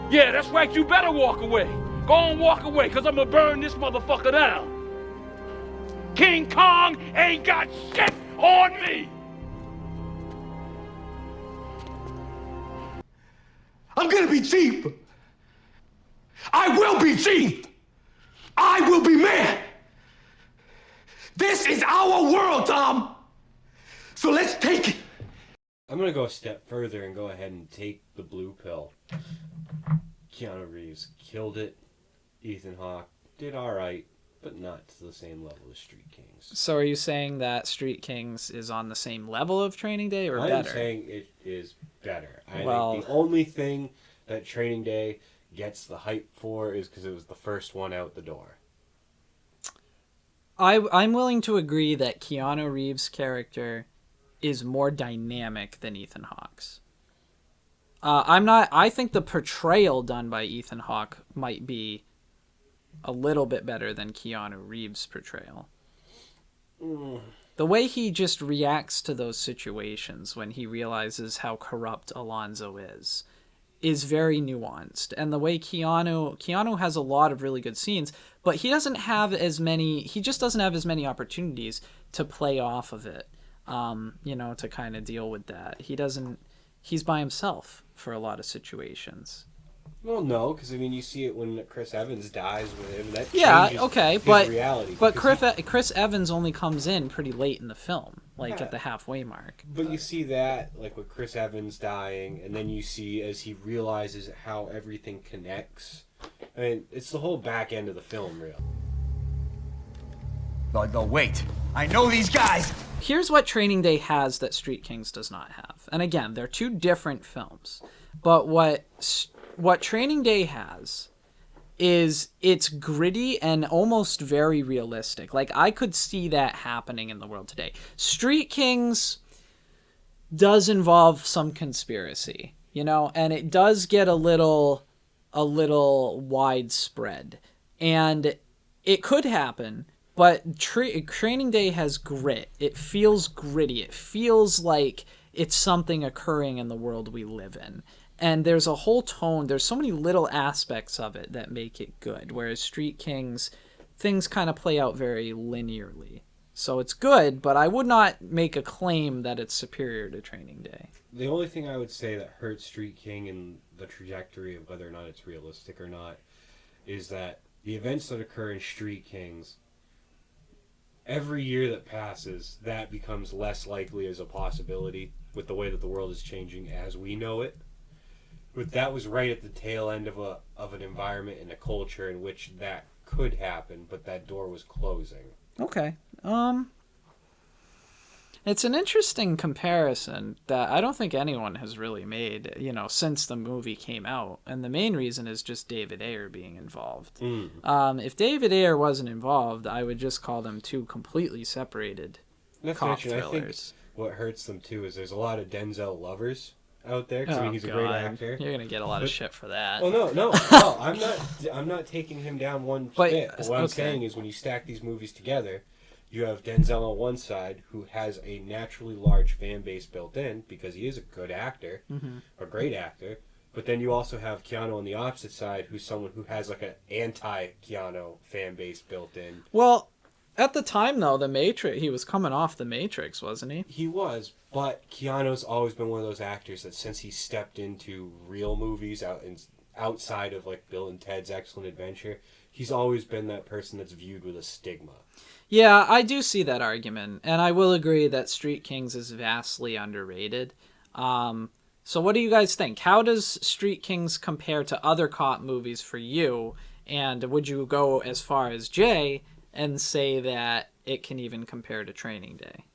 Yeah, that's right, you better walk away. Go on, walk away, because I'm going to burn this motherfucker down. King Kong ain't got shit on me! I'm gonna be cheap! I will be cheap! I will be man! This is our world, Tom! So let's take it! I'm going to go a step further and go ahead and take the blue pill. Keanu Reeves killed it. Ethan Hawke did alright, but not to the same level as Street Kings. So are you saying that Street Kings is on the same level of Training Day or better? I'm saying it is better. I think the only thing that Training Day gets the hype for is because it was the first one out the door. I'm willing to agree that Keanu Reeves' character is more dynamic than Ethan Hawke's. I think the portrayal done by Ethan Hawke might be a little bit better than Keanu Reeves' portrayal. The way he just reacts to those situations when he realizes how corrupt Alonzo is very nuanced. And the way Keanu has a lot of really good scenes, but he just doesn't have as many opportunities to play off of it. To kind of deal with that. He's by himself for a lot of situations. Well, no, because you see it when Chris Evans dies with him. That changes his reality. But Chris Evans only comes in pretty late in the film, at the halfway mark. But you see that, with Chris Evans dying, and then you see as he realizes how everything connects. It's the whole back end of the film, really. No, wait. I know these guys! Here's what Training Day has that Street Kings does not have. And again, they're two different films. But what Training Day has is it's gritty and almost very realistic. I could see that happening in the world today. Street Kings does involve some conspiracy, and it does get a little widespread. And it could happen. But Training Day has grit. It feels gritty. It feels like it's something occurring in the world we live in. And there's a whole tone. There's so many little aspects of it that make it good. Whereas Street Kings, things kind of play out very linearly. So it's good, but I would not make a claim that it's superior to Training Day. The only thing I would say that hurts Street King and the trajectory of whether or not it's realistic or not is that the events that occur in Street Kings, every year that passes, that becomes less likely as a possibility with the way that the world is changing as we know it. But that was right at the tail end of an environment and a culture in which that could happen, but that door was closing. Okay. It's an interesting comparison that I don't think anyone has really made, since the movie came out. And the main reason is just David Ayer being involved. If David Ayer wasn't involved, I would just call them two completely separated cop thrillers. I think what hurts them, too, is there's a lot of Denzel lovers out there. Cause, he's a great actor. You're going to get a lot of shit for that. Well, no. I'm not taking him down one bit. But what I'm saying is when you stack these movies together, you have Denzel on one side, who has a naturally large fan base built in because he is a good actor, a great actor. But then you also have Keanu on the opposite side, who's someone who has an anti-Keanu fan base built in. Well, at the time, though, The Matrix, he was coming off The Matrix, wasn't he? He was, but Keanu's always been one of those actors that since he stepped into real movies outside of Bill and Ted's Excellent Adventure, he's always been that person that's viewed with a stigma. Yeah, I do see that argument, and I will agree that Street Kings is vastly underrated. So what do you guys think? How does Street Kings compare to other cop movies for you? And would you go as far as Jay and say that it can even compare to Training Day?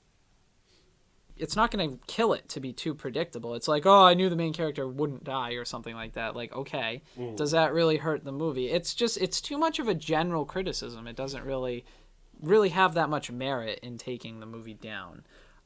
It's not going to kill it to be too predictable. It's I knew the main character wouldn't die or something like that. Okay, does that really hurt the movie? It's too much of a general criticism. It doesn't really have that much merit in taking the movie down.